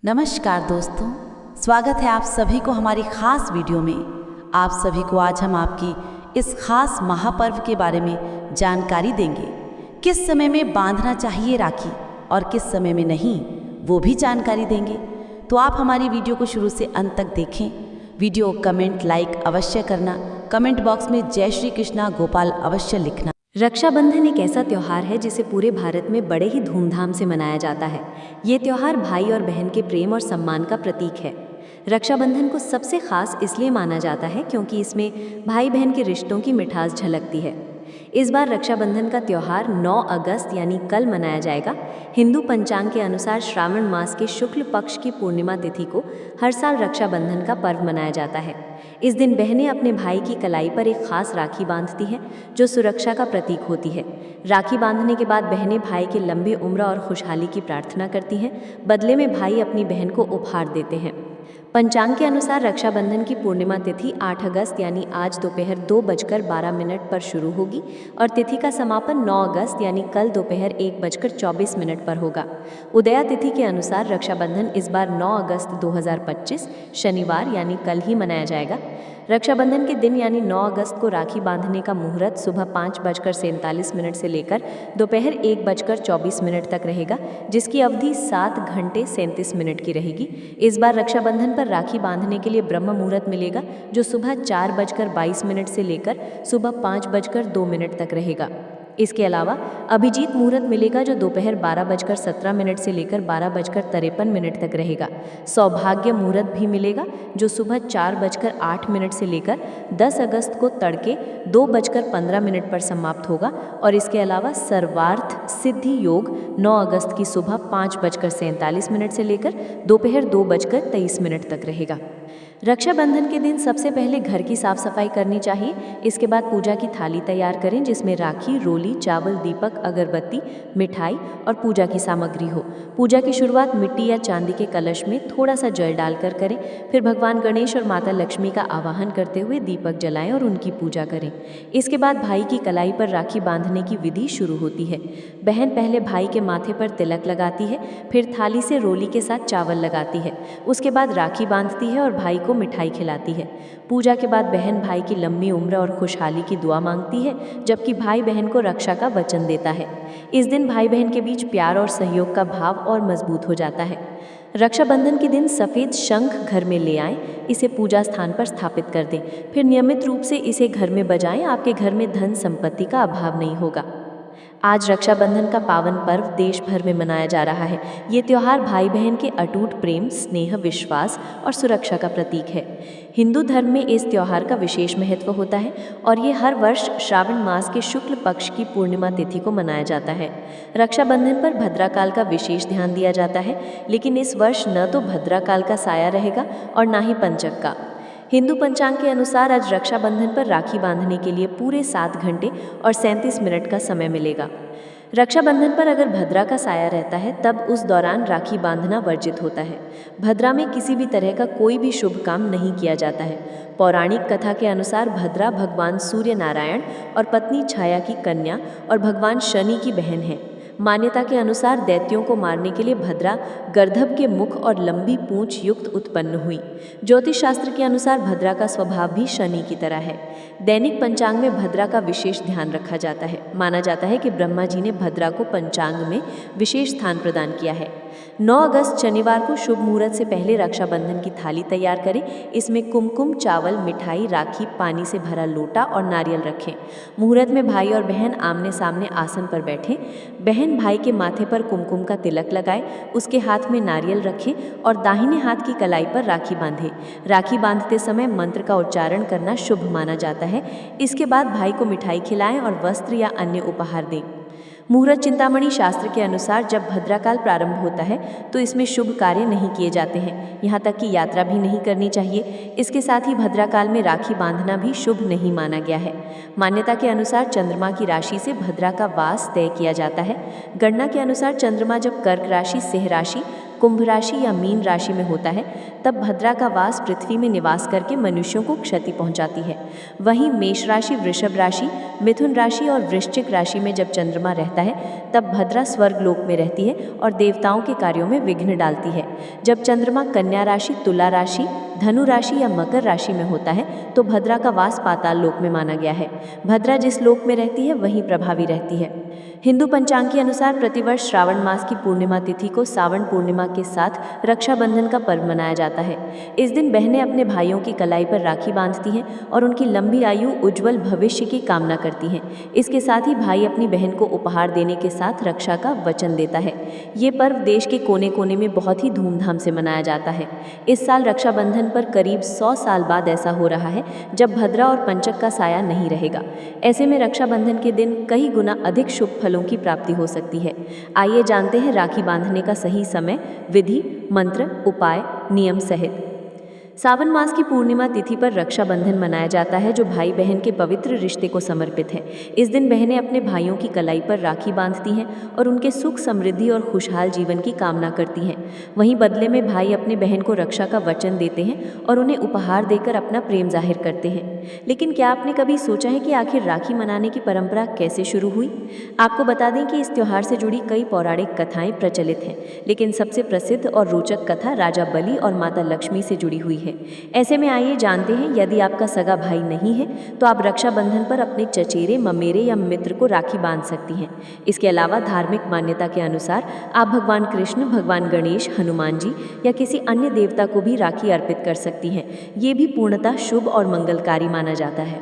नमस्कार दोस्तों, स्वागत है आप सभी को हमारी खास वीडियो में। आप सभी को आज हम आपकी इस खास महापर्व के बारे में जानकारी देंगे। किस समय में बांधना चाहिए राखी और किस समय में नहीं, वो भी जानकारी देंगे। तो आप हमारी वीडियो को शुरू से अंत तक देखें। वीडियो कमेंट लाइक अवश्य करना। कमेंट बॉक्स में जय श्री कृष्णा गोपाल अवश्य लिखना। रक्षाबंधन एक ऐसा त्यौहार है जिसे पूरे भारत में बड़े ही धूमधाम से मनाया जाता है। ये त्यौहार भाई और बहन के प्रेम और सम्मान का प्रतीक है। रक्षाबंधन को सबसे खास इसलिए माना जाता है क्योंकि इसमें भाई बहन के रिश्तों की मिठास झलकती है। इस बार रक्षाबंधन का त्यौहार 9 अगस्त यानी कल मनाया जाएगा। हिंदू पंचांग के अनुसार श्रावण मास के शुक्ल पक्ष की पूर्णिमा तिथि को हर साल रक्षाबंधन का पर्व मनाया जाता है। इस दिन बहनें अपने भाई की कलाई पर एक खास राखी बांधती हैं जो सुरक्षा का प्रतीक होती है। राखी बांधने के बाद बहनें भाई के लंबी उम्र और खुशहाली की प्रार्थना करती हैं। बदले में भाई अपनी बहन को उपहार देते हैं। पंचांग के अनुसार रक्षाबंधन की पूर्णिमा तिथि 8 अगस्त यानी आज दोपहर 2:12 पर शुरू होगी और तिथि का समापन 9 अगस्त यानी कल दोपहर 1:24 पर होगा। उदया तिथि के अनुसार रक्षाबंधन इस बार 9 अगस्त 2025 शनिवार यानी कल ही मनाया जाएगा। रक्षाबंधन के दिन यानी 9 अगस्त को राखी बांधने का मुहूर्त सुबह 5:47 से लेकर दोपहर 1:24 तक रहेगा, जिसकी अवधि 7 घंटे 37 मिनट की रहेगी। इस बार रक्षाबंधन पर राखी बांधने के लिए ब्रह्म मुहूर्त मिलेगा जो सुबह 4:22 से लेकर सुबह 5:02 तक रहेगा। इसके अलावा अभिजीत मुहूर्त मिलेगा जो दोपहर 12:17 से लेकर 12:53 तक रहेगा। सौभाग्य मुहूर्त भी मिलेगा जो सुबह 4:08 से लेकर 10 अगस्त को तड़के 2:15 पर समाप्त होगा और इसके अलावा सर्वार्थ सिद्धि योग 9 अगस्त की सुबह 5:47 से लेकर दोपहर 2:23 तक रहेगा। रक्षाबंधन के दिन सबसे पहले घर की साफ सफाई करनी चाहिए। इसके बाद पूजा की थाली तैयार करें जिसमें राखी, रोली, चावल, दीपक, अगरबत्ती, मिठाई और पूजा की सामग्री हो। पूजा की शुरुआत मिट्टी या चांदी के कलश में थोड़ा सा जल डालकर करें। फिर भगवान गणेश और माता लक्ष्मी का आवाहन करते हुए दीपक जलाएं और उनकी पूजा करें। इसके बाद भाई की कलाई पर राखी बांधने की विधि शुरू होती है। बहन पहले भाई के माथे पर तिलक लगाती है, फिर थाली से रोली के साथ चावल लगाती है। उसके बाद राखी बांधती है और भाई को मिठाई खिलाती है। पूजा के बाद बहन भाई की लंबी उम्र और खुशहाली की दुआ मांगती है, जबकि भाई बहन को रक्षा का वचन देता है। इस दिन भाई बहन के बीच प्यार और सहयोग का भाव और मजबूत हो जाता है। रक्षाबंधन के दिन सफ़ेद शंख घर में ले आएं, इसे पूजा स्थान पर स्थापित कर दें। फिर नियमित रूप से इसे घर में बजाएं। आपके घर में धन संपत्ति का अभाव नहीं होगा। आज रक्षाबंधन का पावन पर्व देश भर में मनाया जा रहा है। ये त्यौहार भाई बहन के अटूट प्रेम, स्नेह, विश्वास और सुरक्षा का प्रतीक है। हिंदू धर्म में इस त्यौहार का विशेष महत्व होता है और ये हर वर्ष श्रावण मास के शुक्ल पक्ष की पूर्णिमा तिथि को मनाया जाता है। रक्षाबंधन पर भद्राकाल का विशेष ध्यान दिया जाता है, लेकिन इस वर्ष न तो भद्राकाल का साया रहेगा और ना ही पंचक का। हिंदू पंचांग के अनुसार आज रक्षाबंधन पर राखी बांधने के लिए पूरे 7 घंटे और 37 मिनट का समय मिलेगा। रक्षाबंधन पर अगर भद्रा का साया रहता है तब उस दौरान राखी बांधना वर्जित होता है। भद्रा में किसी भी तरह का कोई भी शुभ काम नहीं किया जाता है। पौराणिक कथा के अनुसार भद्रा भगवान सूर्य नारायण और पत्नी छाया की कन्या और भगवान शनि की बहन है। मान्यता के अनुसार दैत्यों को मारने के लिए भद्रा गर्दभ के मुख और लंबी पूंछ युक्त उत्पन्न हुई। ज्योतिष शास्त्र के अनुसार भद्रा का स्वभाव भी शनि की तरह है। दैनिक पंचांग में भद्रा का विशेष ध्यान रखा जाता है। माना जाता है कि ब्रह्मा जी ने भद्रा को पंचांग में विशेष स्थान प्रदान किया है। 9 अगस्त शनिवार को शुभ मुहूर्त से पहले रक्षाबंधन की थाली तैयार करें। इसमें कुमकुम, चावल, मिठाई, राखी, पानी से भरा लोटा और नारियल रखें। मुहूर्त में भाई और बहन आमने सामने आसन पर बैठें। बहन भाई के माथे पर कुमकुम का तिलक लगाए, उसके हाथ में नारियल रखें और दाहिने हाथ की कलाई पर राखी बांधें। राखी बांधते समय मंत्र का उच्चारण करना शुभ माना जाता है। इसके बाद भाई को मिठाई खिलाएं और वस्त्र या अन्य उपहार दें। मुहूर्त चिंतामणि शास्त्र के अनुसार जब भद्राकाल प्रारंभ होता है तो इसमें शुभ कार्य नहीं किए जाते हैं, यहाँ तक कि यात्रा भी नहीं करनी चाहिए। इसके साथ ही भद्राकाल में राखी बांधना भी शुभ नहीं माना गया है। मान्यता के अनुसार चंद्रमा की राशि से भद्रा का वास तय किया जाता है। गणना के अनुसार चंद्रमा जब कर्क राशि, सिंह राशि, कुंभ राशि या मीन राशि में होता है, तब भद्रा का वास पृथ्वी में निवास करके मनुष्यों को क्षति पहुंचाती है। वहीं मेष राशि, वृषभ राशि, मिथुन राशि और वृश्चिक राशि में जब चंद्रमा रहता है, तब भद्रा स्वर्ग लोक में रहती है और देवताओं के कार्यों में विघ्न डालती है। जब चंद्रमा कन्या राशि, तुला राशि, धनु राशि या मकर राशि में होता है, तो भद्रा का वास पाताल लोक में माना गया है। भद्रा जिस लोक में रहती है वहीं प्रभावी रहती है। हिंदू पंचांग के अनुसार प्रतिवर्ष श्रावण मास की पूर्णिमा तिथि को सावन पूर्णिमा के साथ रक्षाबंधन का पर्व मनाया जाता है। इस दिन बहनें अपने भाइयों की कलाई पर राखी बांधती हैं और उनकी लंबी आयु, उज्जवल भविष्य की कामना करती हैं। इसके साथ ही भाई अपनी बहन को उपहार देने के साथ रक्षा का वचन देता है। ये पर्व देश के कोने कोने में बहुत ही धूमधाम से मनाया जाता है। इस साल रक्षाबंधन पर करीब 100 साल बाद ऐसा हो रहा है जब भद्रा और पंचक का साया नहीं रहेगा। ऐसे में रक्षाबंधन के दिन कई गुना अधिक शुभ फलों की प्राप्ति हो सकती है। आइए जानते हैं राखी बांधने का सही समय, विधि, मंत्र, उपाय, नियम सहित। सावन मास की पूर्णिमा तिथि पर रक्षाबंधन मनाया जाता है, जो भाई बहन के पवित्र रिश्ते को समर्पित है। इस दिन बहनें अपने भाइयों की कलाई पर राखी बांधती हैं और उनके सुख, समृद्धि और खुशहाल जीवन की कामना करती हैं। वहीं बदले में भाई अपने बहन को रक्षा का वचन देते हैं और उन्हें उपहार देकर अपना प्रेम जाहिर करते हैं। लेकिन क्या आपने कभी सोचा है कि आखिर राखी मनाने की परंपरा कैसे शुरू हुई? आपको बता दें कि इस त्योहार से जुड़ी कई पौराणिक कथाएं प्रचलित हैं, लेकिन सबसे प्रसिद्ध और रोचक कथा राजा बलि और माता लक्ष्मी से जुड़ी हुई है। ऐसे में आइए जानते हैं, यदि आपका सगा भाई नहीं है तो आप रक्षाबंधन पर अपने चचेरे, ममेरे या मित्र को राखी बांध सकती हैं। इसके अलावा धार्मिक मान्यता के अनुसार आप भगवान कृष्ण, भगवान गणेश, हनुमान जी या किसी अन्य देवता को भी राखी अर्पित कर सकती हैं। ये भी पूर्णतः शुभ और मंगलकारी माना जाता है।